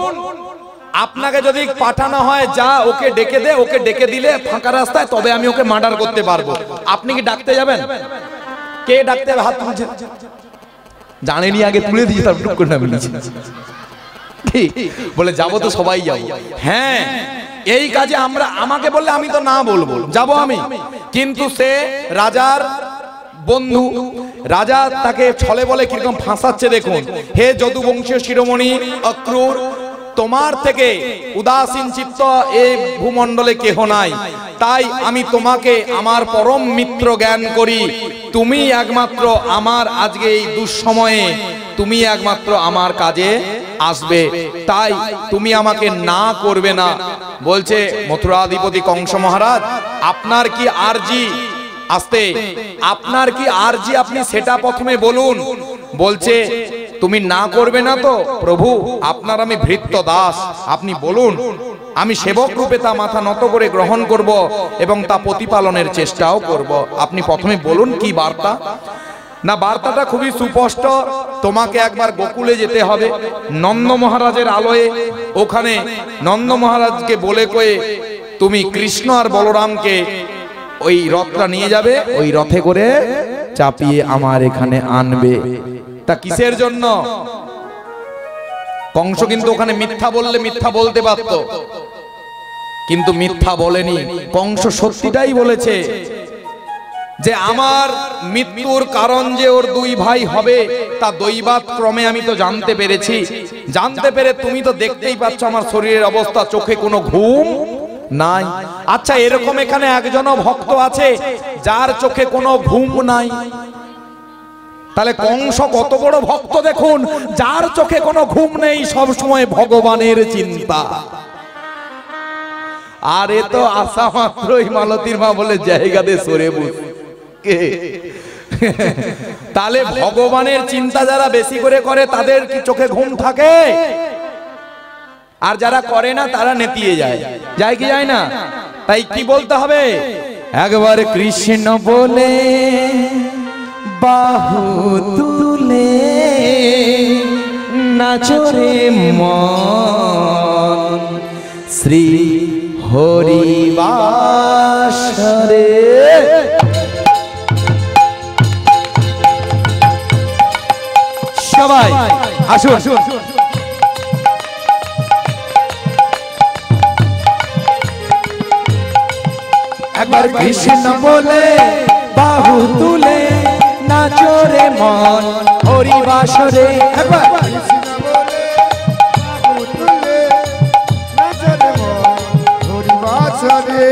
Speaker 1: আপনাকে যদি পাঠানো হয় যা ওকে ডেকে দে, ওকে ডেকে দিলে ফাঁকা রাস্তায়, তবে আমি ওকে মার্ডার করতে পারবো। আপনি কি ডাকতে যাবেন? কে ডাকতে হবে? হাত তুলছে, জানেনি আগে তুলে দিয়ে তারপর টুক করে নামিয়ে নিয়েছে। বলে যাবো তো সবাই যাবো। হ্যাঁ, এই কাজে আমরা, আমাকে বললে আমি তো না বলবো, যাবো আমি। কিন্তু সে রাজার বন্ধু, রাজা তাকে ছলে বলে কিরকম ফাঁসাচ্ছে দেখুন। হে যদুবংশীয় শিরোমণি অক্রূর, তোমার থেকে উদাসীন চিত্ত এই ভূমণ্ডলে কেহ নাই, তাই আমি তোমাকে আমার পরম মিত্র জ্ঞান করি। তুমি একমাত্র আমার আজকে এই দুঃসময়ে তুমি একমাত্র আমার কাজে আসবে, তাই তুমি আমাকে না করবে না। বলছে মথুরাধিপতি কংস মহারাজ, আপনার কি আরজি? আসতে, আপনার কি আরজি আপনি সেটা প্রথমে বলুন। বলছে তুমি না করবে না তো প্রভু, আপনার আমি ভৃত্য দাস, আপনি বলুন, আমি সেবক রূপে তা মাথা নত করে গ্রহণ করব এবং তা প্রতিপালনের চেষ্টাও করব। আপনি প্রথমে বলুন কি বার্তা। না, বার্তাটা খুবই সুস্পষ্ট। তোমাকে একবার গোকুলে যেতে হবে, নন্দ মহারাজের আলোয়ে। ওখানে নন্দ মহারাজকে বলে কয়ে তুমি কৃষ্ণ আর বলরামকে ওই রথটা নিয়ে যাবে, ওই রথে করে চাপিয়ে আমার এখানে আনবে। তা কিসের জন্য? কংস কিন্তু ওখানে মিথ্যা বললে মিথ্যা বলতে পারত, কিন্তু মিথ্যা বলেনি। কংস সত্যিটাই বলেছে যে আমার মৃত্যুর কারণ যে ওর দুই ভাই হবে তা দৈবাত ক্রমে আমি তো জানতে পেরেছি। জানতে পেরে তুমি তো দেখতেই পাচ্ছ আমার শরীরের অবস্থা, চোখে কোনো ঘুম নাই। আচ্ছা, এরকম এখানে একজনও ভক্ত আছে যার চোখে কোনো ঘুম নাই? তাহলে কংস কত বড় ভক্ত দেখুন, যার চোখে কোনো ঘুম নেই, সব সময় ভগবানের চিন্তা। আর এ তো আসা মাত্রই মালতীর মা বলে জায়গা দে সরে বস। তাহলে ভগবানের চিন্তা যারা বেশি করে করে তাদের কি চোখে ঘুম থাকে? আর যারা করে না তারা নেতিয়ে যায়, যায় কি যায় না? তাই কি বলতে হবে? একবার কৃষ্ণ বলে বাহু তুলে নাচরে মন শ্রী হরিবাসরে। সবাই আসুন। একবার কৃষ্ণ বলে বাহু তুলে নাচরে মন হরিবাসরে। একবার
Speaker 2: কৃষ্ণ বলে বাহু তুলে নাচরে মন হরিবাসরে।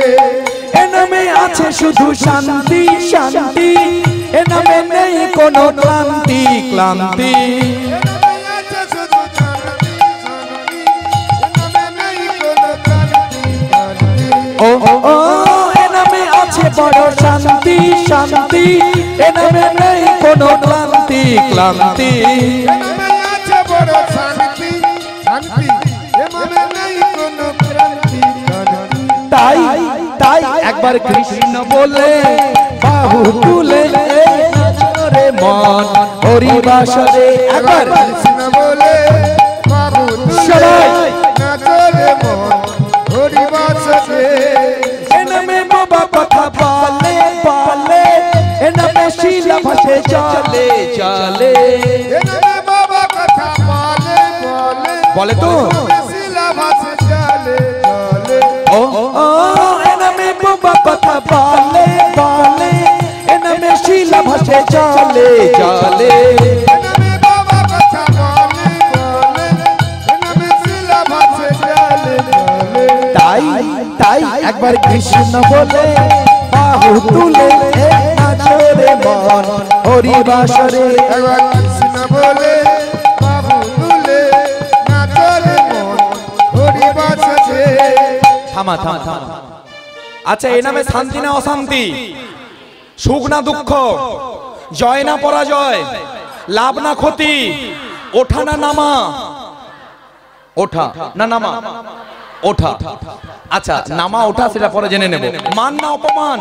Speaker 1: এ নামে আছে শুধু শান্তি শান্তি, এ নামে নেই কোনো ক্লান্তি ক্লান্তি। ও ও এ নামে আছে বড় শান্তি শান্তি, এ নামে নেই কোনো ক্লান্তি ক্লান্তি। তাই তাই একবার কৃষ্ণ বলে বাহু তুলে নাচরে মন হরিবাসরে। একবার
Speaker 2: কৃষ্ণ বলে বাহু তুলে নাচরে মন হরিবাসরে।
Speaker 1: এ নামে বাবা কথা বলে বলে, এ নামে শিলা ভাসে চলে চলে।
Speaker 2: এ নামে বাবা কথা বলে বলে,
Speaker 1: বলে তো
Speaker 2: শিলা ভাসে চলে চলে।
Speaker 1: ও ও এ নামে বাবা কথা বলে বলে, এ নামে শিলা ভাসে চলে চলে।
Speaker 2: এ নামে বাবা কথা বলে বলে, এ নামে শিলা ভাসে চলে চলে।
Speaker 1: তাই তাই একবার কৃষ্ণ বলে বাহু তুলে নাচরে মন হরিবাসরে।
Speaker 2: একবার কৃষ্ণ বলে বাহু তুলে নাচরে মন হরিবাসরে।
Speaker 1: থামা থামা থামা। আচ্ছা, এ নামে শান্তি না অশান্তি, সুখ না দুঃখ, জয় না পরাজয়, লাভ না ক্ষতি, ওঠা না নামা? ওঠা না নামা? ওঠা। আচ্ছা, নামা ওঠা সেটা পরে জেনে নেব। মান না অপমান?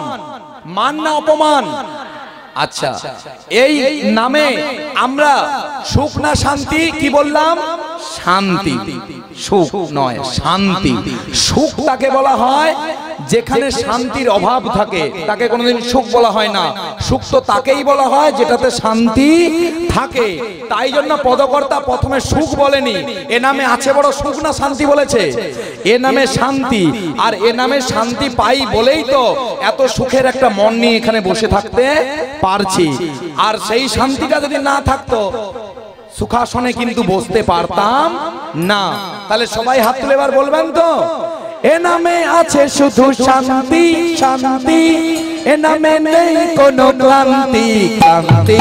Speaker 1: মান না অপমান? আচ্ছা, এই নামে আমরা সুখ না শান্তি কি বললাম? শান্তি, সুখ নয় শান্তি। সুখ তাকে বলা হয় যেখানে শান্তির অভাব থাকে, তাকে কোনোদিন সুখ বলা হয় না। সুখ তো তাকেই বলা হয় যেটাতে শান্তি থাকে। তাই জন্য পদকর্তা প্রথমে সুখ বলেনি, এ নামে আছে বড় সুখ না শান্তি বলেছে? এ নামে শান্তি। আর এ নামে শান্তি পাই বলেই তো এত সুখের একটা মন নিয়ে এখানে বসে থাকতে পারছি। আর সেই শান্তিটা যদি না থাকতো সুখাসনে কিন্তু বসতে পারতাম না। তাহলে সবাই হাত তুলে এবার বলবেন তো, এ নামে আছে শুধু শান্তি শান্তি, এ নামে নেই কোনো ক্লান্তি ক্লান্তি।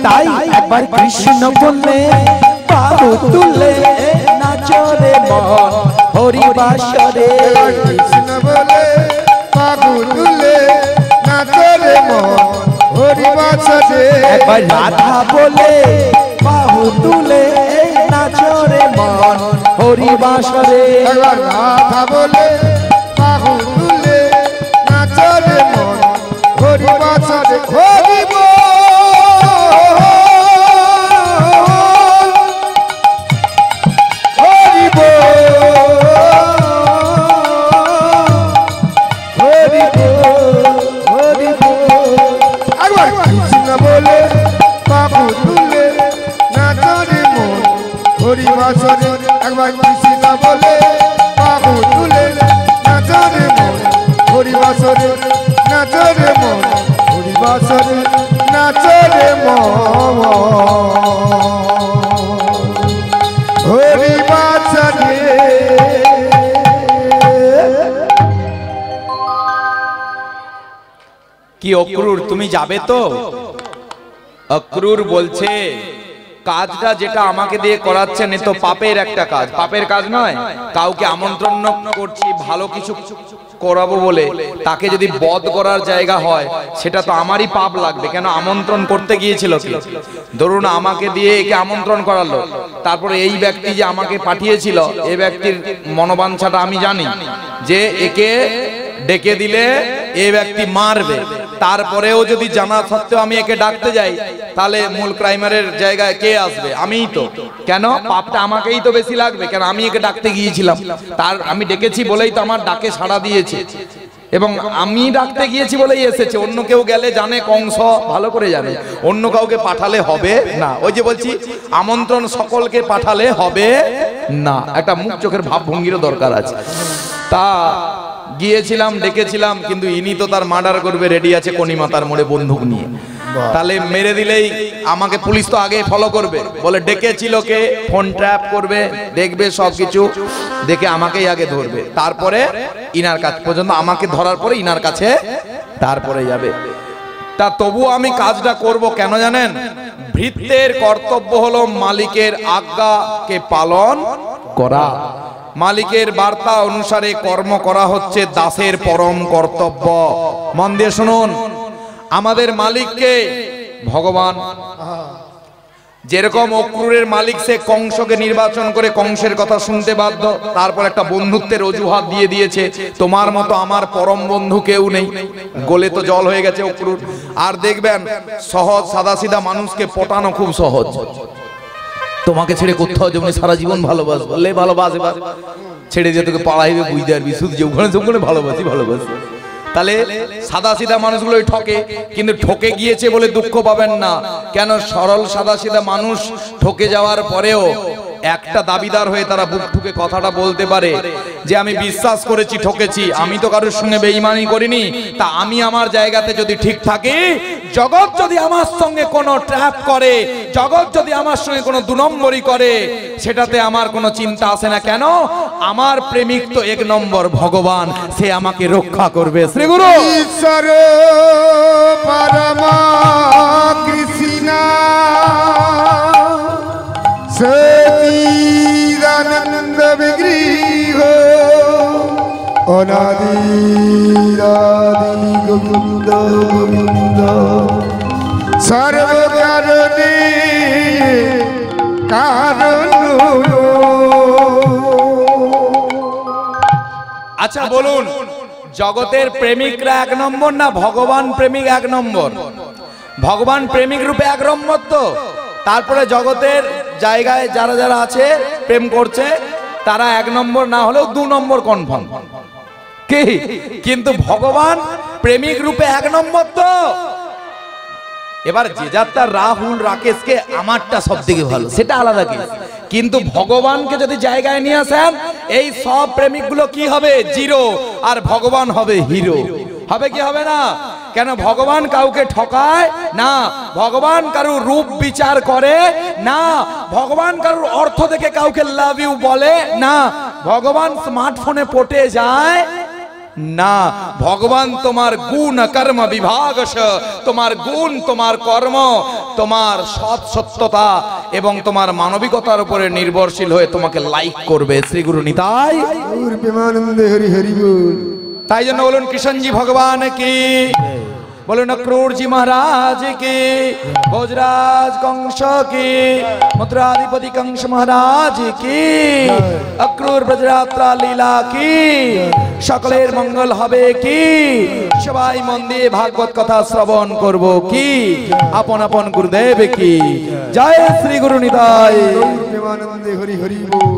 Speaker 1: তাই একবার কৃষ্ণ বললে বাহু তুলে নাচরে মন হরি বাসরে।
Speaker 2: কৃষ্ণ বলে বাহু তুলে নাচরে মন হরি বাসরে।
Speaker 1: একবার রাধা বলে বাহু তুলে নাচরে মন হরি বাসরে।
Speaker 2: একবার রাধা বলে বাহু তুলে নাচরে মন হরি বাসরে। হরি বল হরি বল হরি বল হরি বল। একবার কৃষ্ণ বলে বাবু তুলে নাচরে মন হরি বাসরে। একবার কৃষ্ণ বলে বাবু তুলে নাচরে মন হরি বাসরে। নাচরে মন হরি বাসরে। নাচরে মন হরি বাসরে।
Speaker 1: কি অক্রুর তুমি যাবে তো? অক্রুর বলছে কাজটা যেটা আমাকে দিয়ে করাচ্ছেন এ তো পাপের একটা কাজ। পাপের কাজ নয়, কাউকে আমন্ত্রণ করছি ভালো কিছু করাবো বলে, তাকে যদি বধ করার জায়গা হয় সেটা তো আমারই পাপ লাগবে। কেন আমন্ত্রণ করতে গিয়েছিল কি? ধরুন আমাকে দিয়ে একে আমন্ত্রণ করালো, তারপরে এই ব্যক্তি যে আমাকে পাঠিয়েছিল এই ব্যক্তির মনোবাঞ্ছাটা আমি জানি যে একে ডেকে দিলে এই ব্যক্তি মারবে, তারপরেও যদি জানা সত্ত্বেও আমি একে ডাকতে যাই তাহলে মূল ক্রাইমারের জায়গায় কে আসবে? আমিই তো। কেন? পাপটা আমাকেই তো বেশি লাগবে। কেন? আমি একে ডাকতে গিয়েছিলাম, তার আমি ডেকেছি বলেই তো আমার ডাকে সাড়া দিয়েছে, এবং আমি ডাকতে গিয়েছি বলেই এসেছে। অন্য কেউ গেলে জানে, কংস ভালো করে জানে, অন্য কাউকে পাঠালে হবে না। ওই যে বলছি আমন্ত্রণ সকলকে পাঠালে হবে না, একটা মুখ চোখের ভাবভঙ্গিরও দরকার আছে। তা গিয়েছিলাম, ডেকেছিলাম, কিন্তু ইনি তো তার মার্ডার করবে রেডি আছে কনিমাতার মোড়ে বন্দুক নিয়ে। তাহলে মেরে দিলেই আমাকে পুলিশ তো আগে ফলো করবে, বলে ডেকেছিল কে, ফোন ট্র্যাপ করবে, দেখবে সবকিছু দেখে আমাকেই আগে ধরবে, তারপরে ইনার কাছে পর্যন্ত, আমাকে ধরার পরে ইনার কাছে তারপরে যাবে। তা তবু আমি কাজটা করব কেন জানেন? ভৃত্যের কর্তব্য হলো মালিকের আজ্ঞাকে পালন করা। মালিকের বার্তা অনুসারে কর্ম করা হচ্ছে দাসের পরম কর্তব্য। মন দিয়ে শুনুন, আমাদের মালিককে ভগবান। যেরকম অক্রুরের মালিক সে কংসকে নির্বাচন করে কংসের কথা শুনতে বাধ্য, তারপর একটা বন্ধুত্বের অজুহাত দিয়ে দিয়েছে, তোমার মতো আমার পরম বন্ধু কেউ নেই। গলে তো জল হয়ে গেছে অক্রুর। আর দেখবেন সহজ সাদাসিধা মানুষকে পটানো খুব সহজ। তোমাকে ছেড়ে কোথাও যেমন সারা জীবন ভালোবাস বললে ভালোবাসে, ছেড়ে দিয়ে তোকে পাড়াইবে বুঝতে পারবি, শুধু যে ওখানে ওখানে ভালোবাসি ভালোবাসি। তাহলে সাদা সিধা মানুষগুলোই ঠকে, কিন্তু ঠকে গিয়েছে বলে দুঃখ পাবেন না। কেন? সরল সাদা সিধা মানুষ ঠকে যাওয়ার পরেও একটা দাবিদার হয়ে তারা বুক ঠুকে কথাটা বলতে পারে যে আমি বিশ্বাস করেছি ঠকেছি, আমি তো কারোর সঙ্গে বেঈমানি করিনি। তা আমি আমার জায়গাতে যদি ঠিক থাকি, জগৎ যদি আমার সঙ্গে কোনো ট্র্যাপ করে, জগৎ যদি আমার সঙ্গে কোনো দু নম্বরই করে, সেটাতে আমার কোনো চিন্তা আসে না। কেন? আমার প্রেমিক তো এক নম্বর ভগবান, সে আমাকে রক্ষা করবে। শ্রী গুরু
Speaker 2: ঈশ্বর পরমা কৃষ্ণ সচিদানন্দ বিগ্রহ অনাদি আদি গোবিন্দ গোবিন্দ সর্বকারণে কারণ
Speaker 1: আচ্ছা বলুন, জগতের প্রেমিকরা এক নম্বর না ভগবান প্রেমিক এক নম্বর? ভগবান প্রেমিক রূপে এক নম্বর তো। তারপরে জগতের জায়গায় যারা যারা আছে প্রেম করছে তারা এক নম্বর না হলেও 2 নম্বর কনফার্ম কি? কিন্তু ভগবান প্রেমিক রূপে এক নম্বর তো। এবার যে যার তার রাহুল রাকেশকে আমারটা সব থেকে ভালো সেটা আলাদা কি, কিন্তু ভগবানকে যদি জায়গায় নিয়ে আসেন এই সব প্রেমিকগুলো কি হবে? জিরো। আর ভগবান হবে হিরো। হবে কি হবে না? কেন? ভগবান কাউকে ঠকায় না, ভগবান কারুর রূপ বিচার করে না, ভগবান কারুর অর্থ দেখে কাউকে লাভ ইউ বলে না, ভগবান স্মার্টফোনে পটে যায় না। ভগবান তোমার গুণ কর্ম বিভাগস, তোমার গুণ, তোমার কর্ম, তোমার সৎ সত্যতা এবং তোমার মানবিকতার উপরে নির্ভরশীল হয়ে তোমাকে লাইক করবে। শ্রী গুরু নিতাই
Speaker 2: গৌর প্রেমানন্দে হরি হরি বল।
Speaker 1: তাই জন্য বলুন কৃষ্ণজি ভগবান কি, বলুন অক্রূরজি মহারাজ কি, ভোজরাজ কংস কি, মথুরাধিপতি কংস মহারাজ কি, অক্রূর ব্রজযাত্রা লীলা কি, সকলের মঙ্গল হবে কি, সবাই মন দিয়ে ভাগবত কথা শ্রবণ করব কি, আপন আপন গুরুদেব কি। জয় শ্রী গুরু নিতাই।
Speaker 2: গৌর প্রেমানন্দে হরি হরি বল।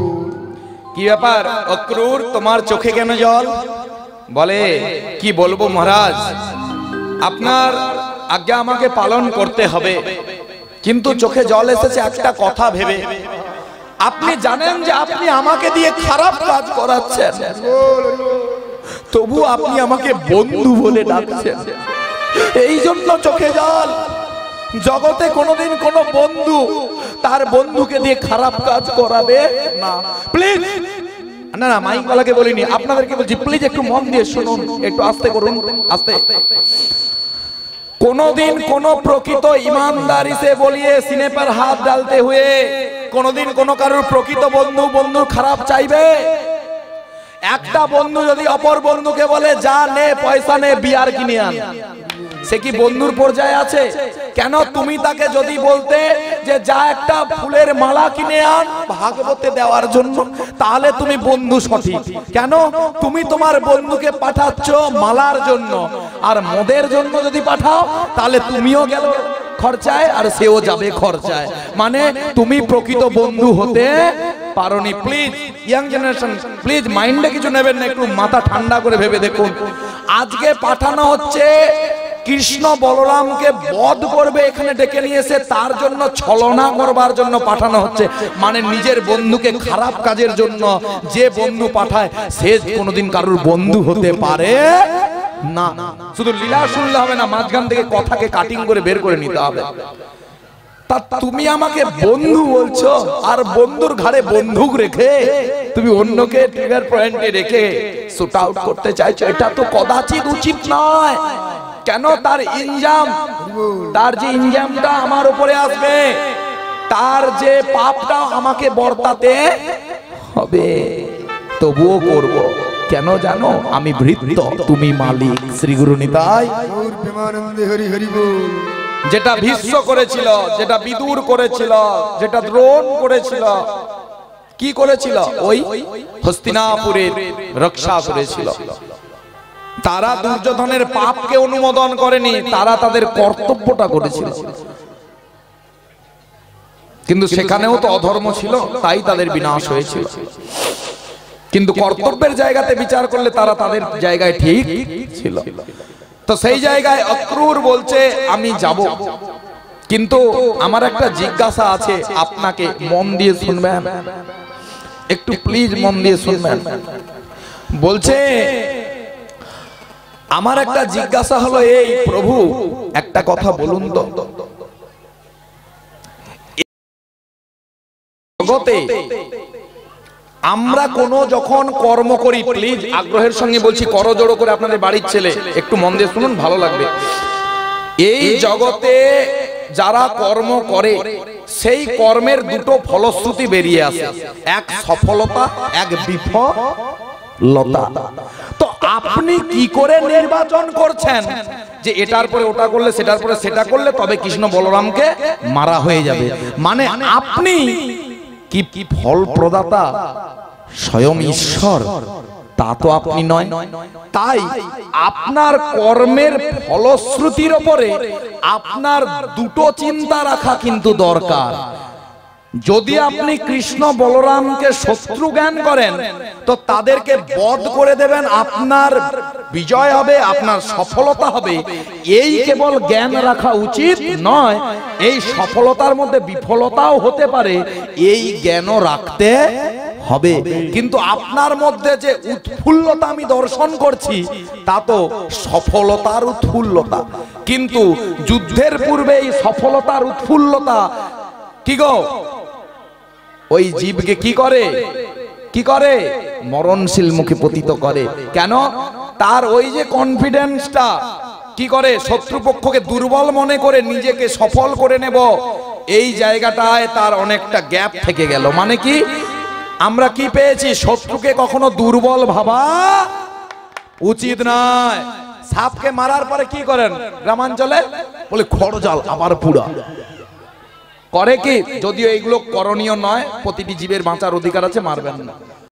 Speaker 1: কি ব্যাপার অক্রূর, তোমার চোখে কেন জল? বলে কি বলবো মহারাজ, আপনার আজ্ঞা আমাকে পালন করতে হবে, কিন্তু চোখে জল এসেছে একটা কথা ভেবে। আপনি জানেন যে আপনি আমাকে দিয়ে খারাপ কাজ করাচ্ছেন, তবু আপনি আমাকে বন্ধু বলে ডাকছেন, এই জন্য চোখে জল। জগতে কোনোদিন কোনো বন্ধু তার বন্ধুকে দিয়ে খারাপ কাজ করাবে না। প্লিজ, না না মাইকওয়ালাকে বলিনি, আপনাদেরকে বলছি, প্লিজ একটু মন দিয়ে শুনুন, একটু আস্তে করুন, আস্তে। কোনদিন কোন প্রকৃত ईमानदारी से बोलिए सीने पर हाथ डालते हुए কোনদিন কোন কারোর প্রকৃত বন্ধু বন্ধুর খারাপ চাইবে? একটা বন্ধু যদি অপর বন্ধুকে বলে যা নে পয়সা নে বিয়ার কিনে আন, সে কি বন্ধুর পর্যায়ে আছে? কেন? তুমি তাকে যদি বলতে যে যা একটা ফুলের মালা কিনে আন ভাগবতে দেওয়ার জন্য, তাহলে তুমি বন্ধু সঠিক। কেন? তুমি তোমার বন্ধুকে পাঠাচ্ছ মালার জন্য, আর মদের জন্য যদি পাঠাও তাহলে তুমিও গেল খরচায় আর সেও যাবে খরচায়, মানে তুমি প্রকৃত বন্ধু হতে পারোনি। প্লিজ ইয়াং জেনারেশন, প্লিজ মাইন্ডে কিছু নেবেন না, একটু মাথা ঠান্ডা করে ভেবে দেখুন। আজকে পাঠানো হচ্ছে কৃষ্ণ বলরামকে বধ করবে, এখানে ডেকে নিয়ে এসে তার জন্য ছলনা করবার জন্য পাঠানো হচ্ছে, মানে নিজের বন্ধুকে খারাপ কাজের জন্য। যে বন্ধু পাঠায় সে কোনোদিন কারোর বন্ধু হতে পারে না। শুধু লীলা শুনলে হবে না, মাঝখান থেকে কথাকে কাটিং করে বের করে নিতে হবে। তা তুমি আমাকে বন্ধু বলছো, আর বন্ধুর ঘাড়ে বন্দুক রেখে তুমি অন্যকে ট্রিগার পয়েন্টে রেখে শুট আউট করতে চাইছো, এটা তো কদাচিৎ উচিত নয়। কেন? তার ইনজাম, তার যে ইনজামটা আমার উপরে আসবে, তার যে পাপটা আমাকে বর্তাতে হবে, তবুও করব। কেন জানো? আমি ভৃত্য, তুমি মালিক। শ্রী গুরু নিতাই।
Speaker 2: গৌর প্রেমানন্দে হরি হরি বল।
Speaker 1: যেটা ভীষ্ম করেছিল, যেটা বিদুর করেছিল, যেটা দ্রোণ করেছিল, কি করেছিল? ওই হস্তিনাপুরের রক্ষা করেছিল। তারা দুর্যোধনের পাপকে অনুমোদন করেনি, তারা তাদের কর্তব্যটা করেছিল। কিন্তু সেখানেও তো অধর্ম ছিল, তাই তাদের বিনাশ হয়েছিল। কিন্তু কর্তব্যের জায়গাতে বিচার করলে তারা তাদের জায়গায় ঠিক ছিল। তো সেই জায়গায় অক্রূর বলছে আমি যাব, কিন্তু আমার একটা জিজ্ঞাসা আছে আপনাকে, মন দিয়ে শুনবেন একটু, প্লিজ মন দিয়ে শুনবেন। বলছে আমার একটা জিজ্ঞাসা হলো এই, প্রভু একটা কথা বলুন তো, জগতে আমরা কোন যখন কর্ম করি, প্লিজ আগ্রহের সঙ্গে বলছি, করজোড়ো করে আপনাদের বাড়ির ছেলে একটু মন দিয়ে শুনুন, ভালো লাগবে। এই জগতে যারা কর্ম করে সেই কর্মের দুটো ফলশ্রুতি বেরিয়ে আসে, এক সফলতা, এক বিফলতা। তো আপনি কি করে নির্বাচন করছেন যে এটার পরে ওটা করলে, সেটার পরে সেটা করলে তবে কৃষ্ণ বলরামকে মারা হয়ে যাবে? মানে আপনি কি ফল প্রদাতা? স্বয়ং ঈশ্বর, তা তো আপনি নয়। তাই আপনার কর্মের ফলশ্রুতির উপরে আপনার দুটো চিন্তা রাখা কিন্তু দরকার। যদি আপনি কৃষ্ণ বলরামকে শত্রু জ্ঞান করেন তো তাদেরকে বধ করে দেবেন, আপনার বিজয় হবে, আপনার সফলতা হবে, এই কেবল জ্ঞান রাখা উচিত নয়। এই সফলতার মধ্যে বিফলতাও হতে পারে, এই জ্ঞানও রাখতে হবে। কিন্তু আপনার মধ্যে যে উৎফুল্লতা আমি দর্শন করছি তা তো সফলতার উৎফুল্লতা, কিন্তু যুদ্ধের পূর্বে এই সফলতার উৎফুল্লতা কি গো ওই জীবকে কি করে মরণশীল মুখে পতিত করে। কেন? তার ওই যে কনফিডেন্সটা কি করে, শত্রুপক্ষকে দুর্বল মনে করে নিজেকে সফল করে নেব, এই জায়গাটায় তার অনেকটা গ্যাপ থেকে গেল। মানে কি আমরা কি পেয়েছি, শত্রুকে কখনো দুর্বল ভাবা উচিত নয়। সাপকে মারার পরে কি করেন গ্রামাঞ্চলে, বলে খড়জাল আবার পুরা করে কি, যদিও এইগুলো করণীয় নয়, প্রতিটি জীবের বাঁচার অধিকার আছে, মারবেন না।